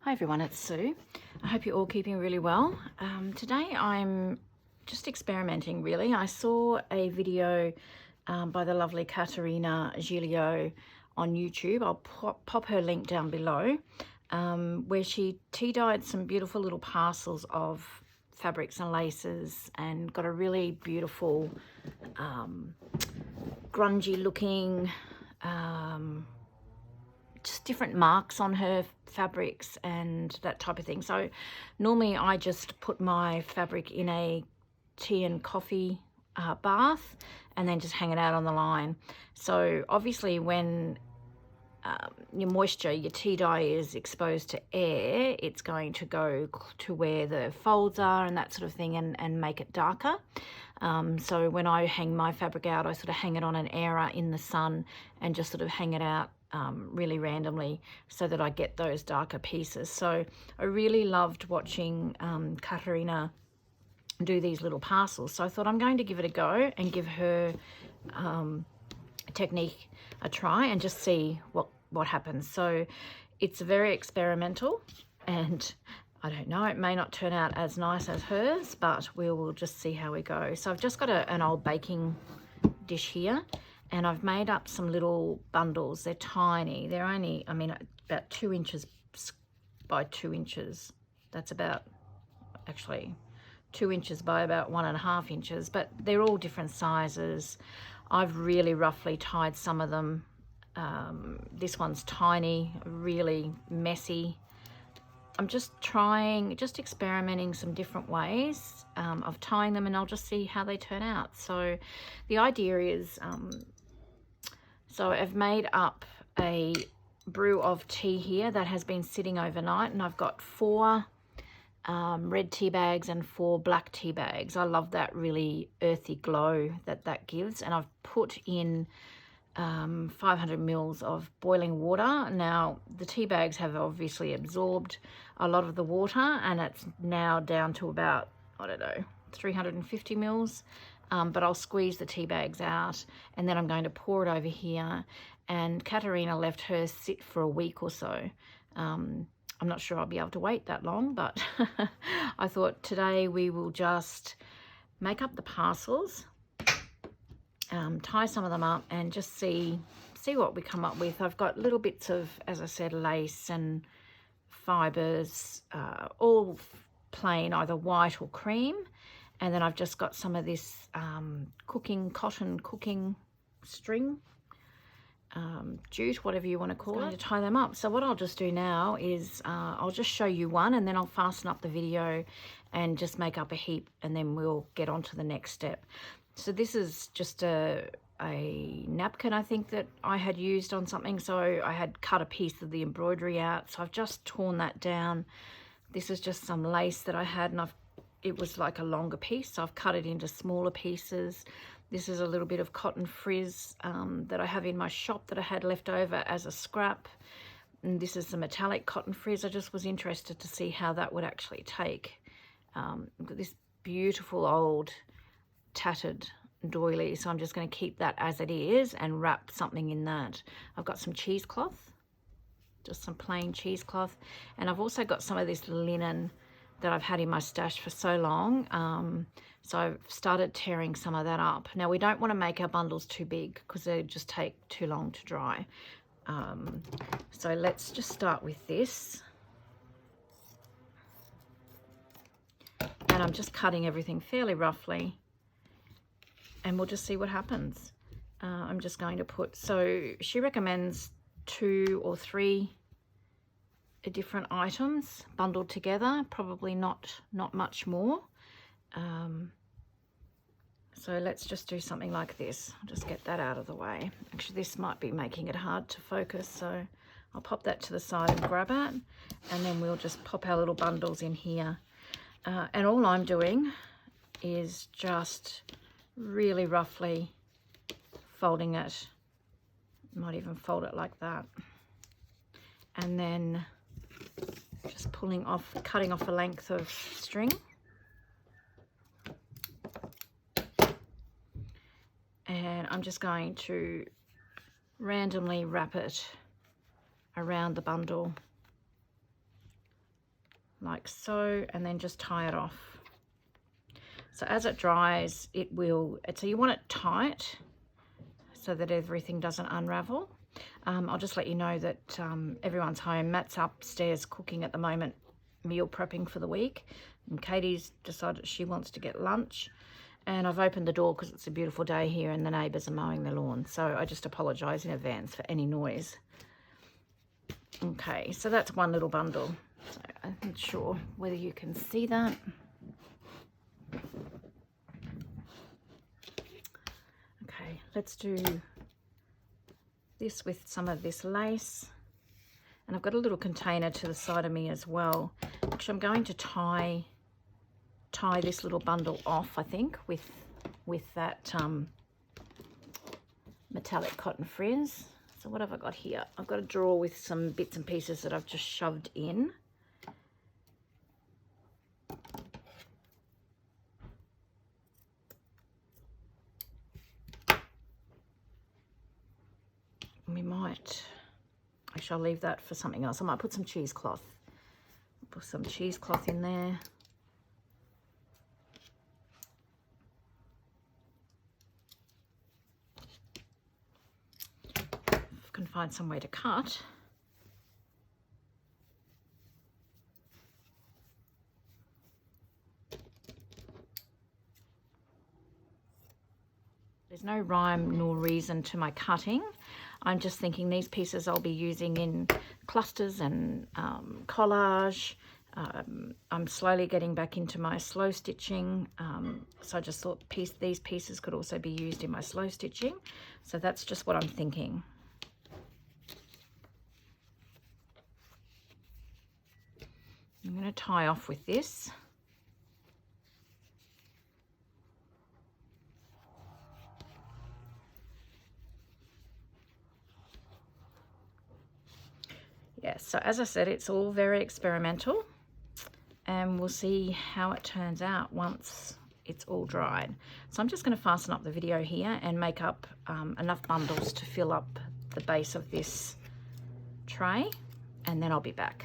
Hi everyone, it's Sue. I hope you're all keeping really well. Today I'm just experimenting really. I saw a video by the lovely Katerina Giglio on YouTube. I'll pop her link down below, where she tea-dyed some beautiful little parcels of fabrics and laces and got a really beautiful grungy looking just different marks on her fabrics and that type of thing. So normally I just put my fabric in a tea and coffee bath and then just hang it out on the line. So obviously when your moisture, your tea dye is exposed to air, it's going to go to where the folds are and that sort of thing and make it darker. So when I hang my fabric out, I sort of hang it on an airer in the sun and just sort of hang it out really randomly so that I get those darker pieces. So I really loved watching Katerina do these little parcels. So I thought I'm going to give it a go and give her technique a try and just see what happens. So it's very experimental and I don't know, it may not turn out as nice as hers, but we will just see how we go. So I've just got an old baking dish here and I've made up some little bundles. They're tiny. They're only, I mean, about 2 inches by 2 inches. That's about, actually 2 inches by about 1.5 inches, but they're all different sizes. I've really roughly tied some of them. This one's tiny, really messy. I'm just experimenting some different ways of tying them, and I'll just see how they turn out. So the idea is, so I've made up a brew of tea here that has been sitting overnight, and I've got 4 red tea bags and 4 black tea bags. I love that really earthy glow that gives, and I've put in 500 mils of boiling water. Now the tea bags have obviously absorbed a lot of the water and it's now down to about, I don't know, 350 mils, but I'll squeeze the tea bags out and then I'm going to pour it over here. And Katerina left hers sit for a week or so. I'm not sure I'll be able to wait that long, but I thought today we will just make up the parcels, tie some of them up and just see what we come up with. I've got little bits of, as I said, lace and fibres, all plain, either white or cream. And then I've just got some of this cotton cooking string, jute, whatever you want to call it, to tie them up. So what I'll just do now is I'll just show you one and then I'll fasten up the video and just make up a heap and then we'll get on to the next step. So this is just a napkin, I think, that I had used on something. So I had cut a piece of the embroidery out. So I've just torn that down. This is just some lace that I had and it was like a longer piece. So I've cut it into smaller pieces. This is a little bit of cotton frizz that I have in my shop that I had left over as a scrap. And this is the metallic cotton frizz. I just was interested to see how that would actually take. I've got this beautiful old tattered doily, so I'm just going to keep that as it is and wrap something in that. I've got some cheesecloth, just some plain cheesecloth, and I've also got some of this linen that I've had in my stash for so long, so I've started tearing some of that up. Now we don't want to make our bundles too big because they just take too long to dry, so let's just start with this. And I'm just cutting everything fairly roughly and we'll just see what happens. I'm just going to put, so she recommends 2 or 3 different items bundled together, probably not much more. So let's just do something like this. I'll just get that out of the way. Actually, this might be making it hard to focus, so I'll pop that to the side and grab it, and then we'll just pop our little bundles in here. And all I'm doing is just really roughly folding it. Might even fold it like that. And then just cutting off a length of string. And I'm just going to randomly wrap it around the bundle like so, and then just tie it off. So as it dries, it will, so you want it tight so that everything doesn't unravel. I'll just let you know that everyone's home. Matt's upstairs cooking at the moment, meal prepping for the week, and Katie's decided she wants to get lunch, and I've opened the door because it's a beautiful day here and the neighbours are mowing their lawn, so I just apologise in advance for any noise. Okay, so that's one little bundle. So I'm not sure whether you can see that. Okay, let's do this with some of this lace. And I've got a little container to the side of me as well. Actually, I'm going to tie this little bundle off, I think, with that metallic cotton frizz. So what have I got here? I've got a drawer with some bits and pieces that I've just shoved in. We might, I shall leave that for something else. I might put some cheesecloth. Put some cheesecloth in there. If I can find somewhere to cut. There's no rhyme nor reason to my cutting. I'm just thinking these pieces I'll be using in clusters and collage. I'm slowly getting back into my slow stitching, so I just thought these pieces could also be used in my slow stitching. So that's just what I'm thinking. I'm going to tie off with this. Yeah, so as I said, it's all very experimental, and we'll see how it turns out once it's all dried. So I'm just going to fasten up the video here and make up enough bundles to fill up the base of this tray, and then I'll be back.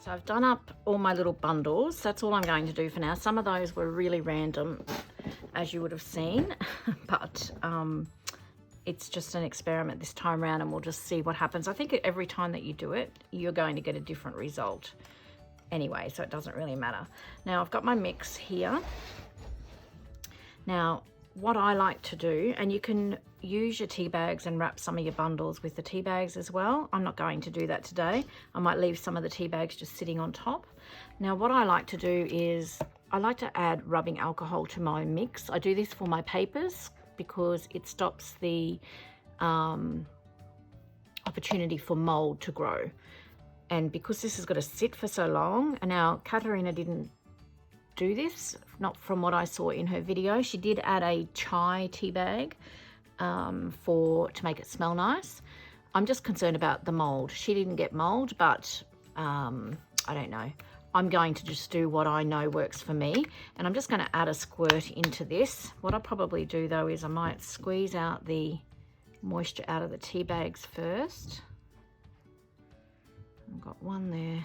So I've done up all my little bundles. That's all I'm going to do for now. Some of those were really random, as you would have seen, but it's just an experiment this time around, and we'll just see what happens. I think every time that you do it, you're going to get a different result anyway, so it doesn't really matter. Now I've got my mix here. Now what I like to do, and you can use your tea bags and wrap some of your bundles with the tea bags as well. I'm not going to do that today. I might leave some of the tea bags just sitting on top. Now what I like to do is I like to add rubbing alcohol to my mix. I do this for my papers because it stops the opportunity for mold to grow. And because this has got to sit for so long, and now Katarina didn't do this, not from what I saw in her video. She did add a chai tea bag to make it smell nice. I'm just concerned about the mold. She didn't get mold, but I don't know. I'm going to just do what I know works for me, and I'm just going to add a squirt into this. What I'll probably do though is I might squeeze out the moisture out of the tea bags first. I've got one there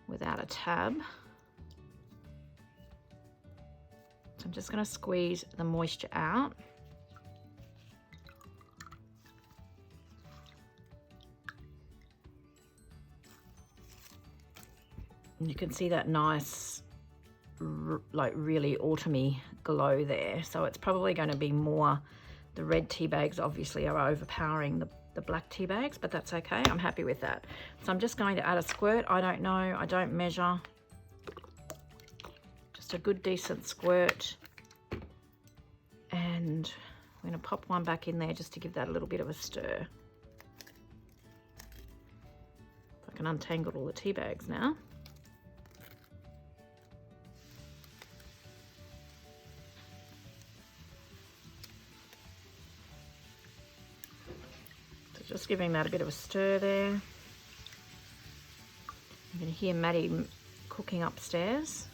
without a tab. So I'm just going to squeeze the moisture out. And you can see that nice, like really autumny glow there. So it's probably going to be more, the red tea bags obviously are overpowering the black tea bags, but that's okay. I'm happy with that. So I'm just going to add a squirt. I don't know, I don't measure. Just a good decent squirt. And I'm going to pop one back in there just to give that a little bit of a stir. I can untangle all the tea bags now. Just giving that a bit of a stir there. You can hear Maddie cooking upstairs.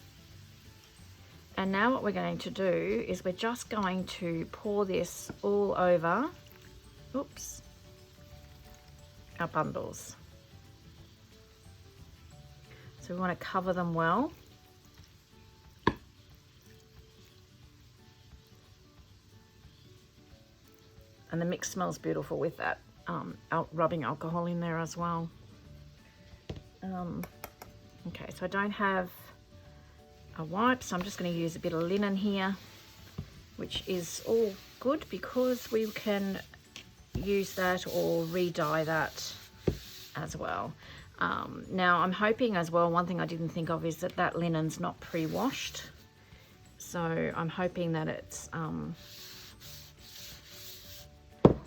And now what we're going to do is we're just going to pour this all over, oops, our bundles. So we want to cover them well. And the mix smells beautiful with that rubbing alcohol in there as well. Okay, so I don't have a wipe, so I'm just going to use a bit of linen here, which is all good because we can use that or re-dye that as well. Now I'm hoping as well, one thing I didn't think of is that that linen's not pre-washed, so I'm hoping that it's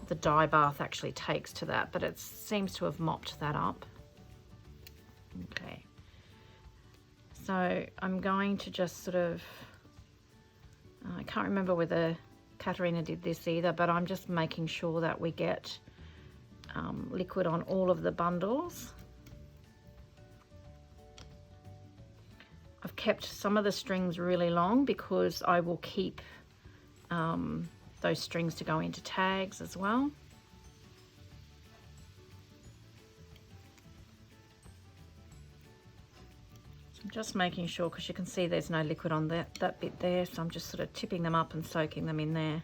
the dye bath actually takes to that, but it seems to have mopped that up. Okay, so I'm going to just sort of, I can't remember whether Katarina did this either, but I'm just making sure that we get liquid on all of the bundles. I've kept some of the strings really long because I will keep those strings to go into tags as well. So I'm just making sure, because you can see there's no liquid on that bit there, so I'm just sort of tipping them up and soaking them in there.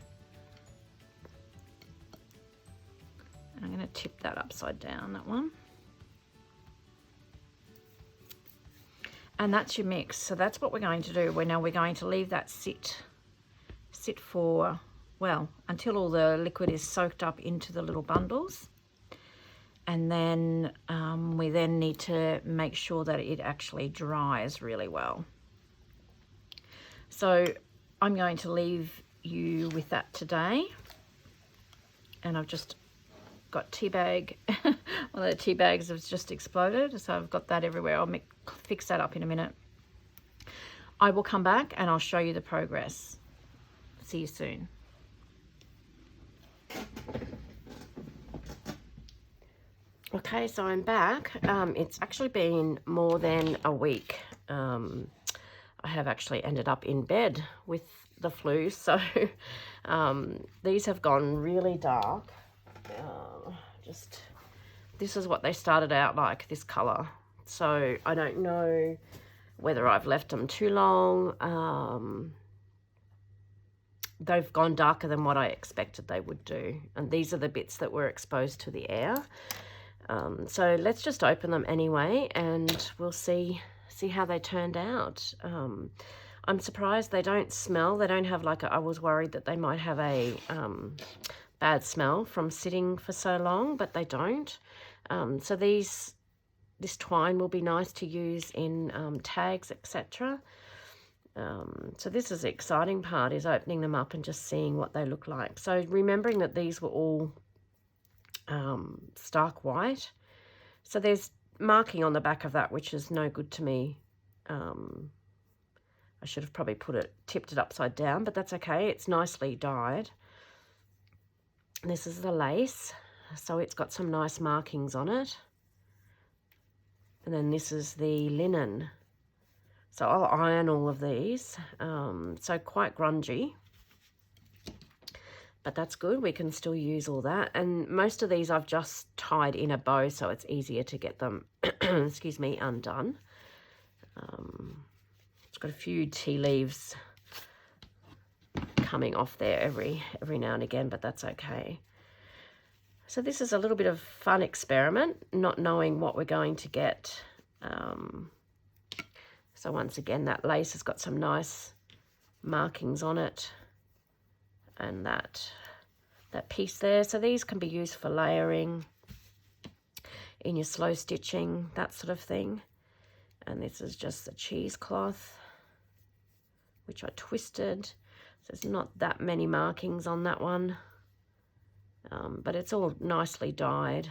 And I'm going to tip that upside down, that one. And that's your mix. So that's what we're going to do. Now we're going to leave that sit for, well, until all the liquid is soaked up into the little bundles. And then we then need to make sure that it actually dries really well. So I'm going to leave you with that today. And I've just got tea bag. One of the tea bags has just exploded, so I've got that everywhere. I'll fix that up in a minute. I will come back and I'll show you the progress. See you soon. Okay, so I'm back. It's actually been more than a week. I have actually ended up in bed with the flu, so these have gone really dark. This is what they started out like, this color, So I don't know whether I've left them too long. They've gone darker than what I expected they would do. And these are the bits that were exposed to the air. So let's just open them anyway, and we'll see how they turned out. I'm surprised they don't smell. They don't have like I was worried that they might have a bad smell from sitting for so long, but they don't. So this twine will be nice to use in tags, etc. So this is the exciting part, is opening them up and just seeing what they look like. So remembering that these were all stark white. So there's marking on the back of that, which is no good to me. I should have probably tipped it upside down, but that's okay. It's nicely dyed. This is the lace, so it's got some nice markings on it. And then this is the linen. So I'll iron all of these. So quite grungy, but that's good. We can still use all that. And most of these I've just tied in a bow, so it's easier to get them, excuse me, undone. It's got a few tea leaves coming off there every now and again, but that's okay. So this is a little bit of fun experiment, not knowing what we're going to get. So once again, that lace has got some nice markings on it, and that piece there. So these can be used for layering in your slow stitching, that sort of thing. And this is just the cheesecloth, which I twisted. So there's not that many markings on that one, but it's all nicely dyed.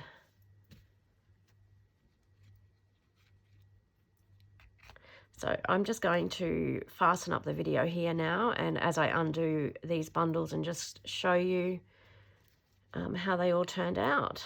So I'm just going to fasten up the video here now, and as I undo these bundles, and just show you how they all turned out.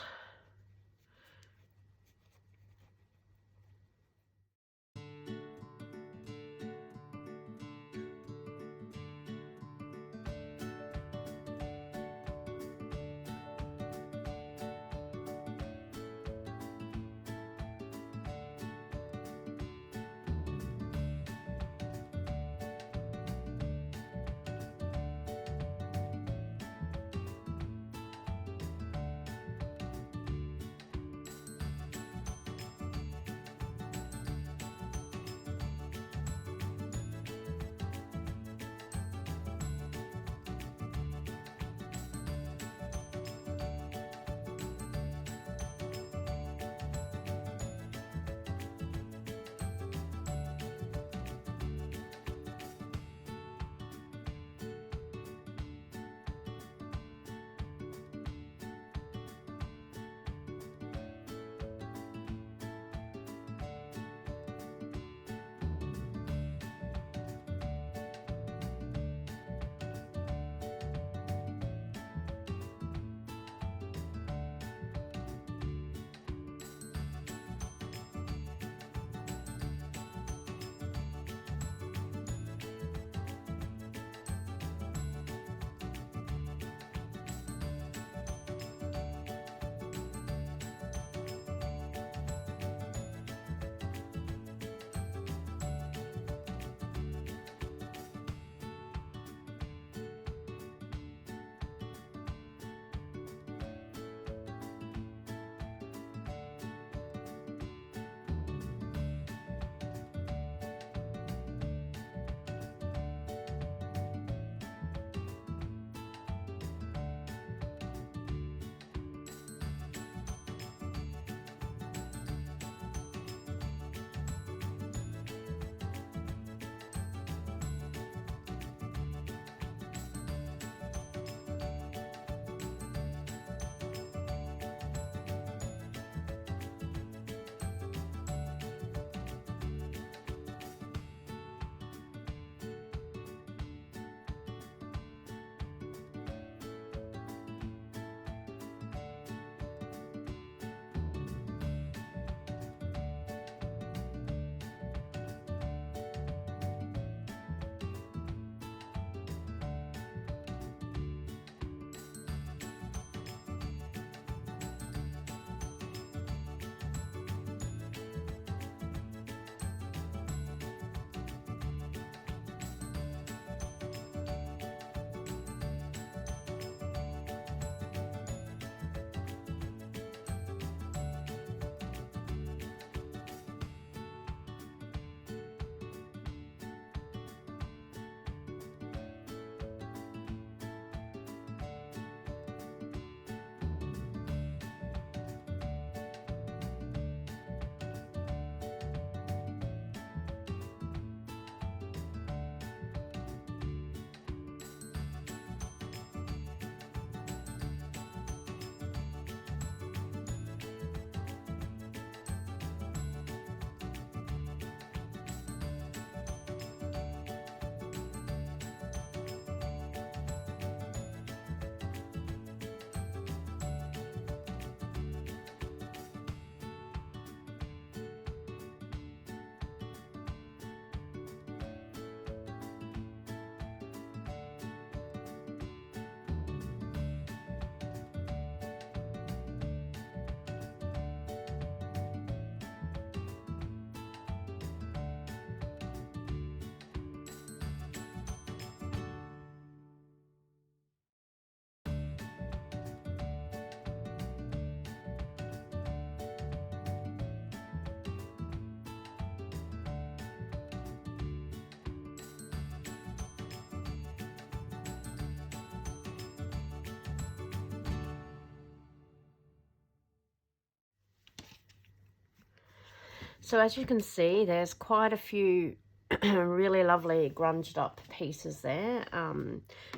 So as you can see, there's quite a few really lovely grunged up pieces there.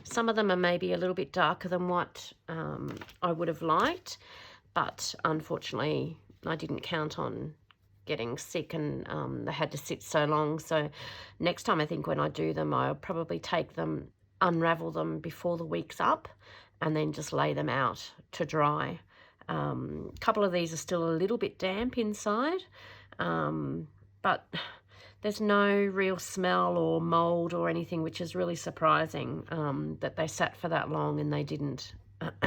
Some of them are maybe a little bit darker than what I would have liked, but unfortunately I didn't count on getting sick, and they had to sit so long. So next time, I think when I do them, I'll probably take them, unravel them before the week's up, and then just lay them out to dry. A couple of these are still a little bit damp inside, but there's no real smell or mold or anything, which is really surprising, that they sat for that long and they didn't,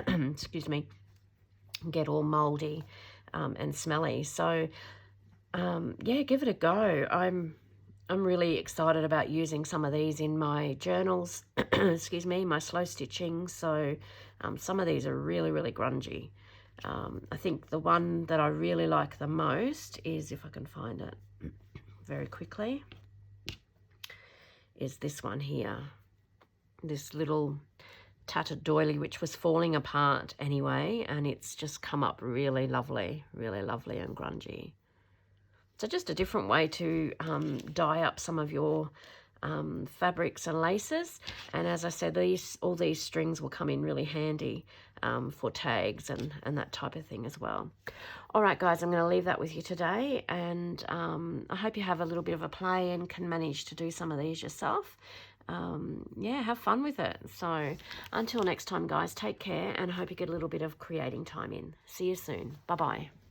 excuse me, get all moldy and smelly. So yeah, give it a go. I'm really excited about using some of these in my journals, excuse me, my slow stitching. So some of these are really, really grungy. I think the one that I really like the most is, if I can find it very quickly, is this one here. This little tattered doily, which was falling apart anyway, and it's just come up really lovely and grungy. So just a different way to dye up some of your fabrics and laces. And as I said, all these strings will come in really handy for tags and that type of thing as well. All right, guys, I'm going to leave that with you today, and I hope you have a little bit of a play and can manage to do some of these yourself. Yeah, have fun with it. So until next time, guys, take care, and I hope you get a little bit of creating time in. See you soon. Bye-bye.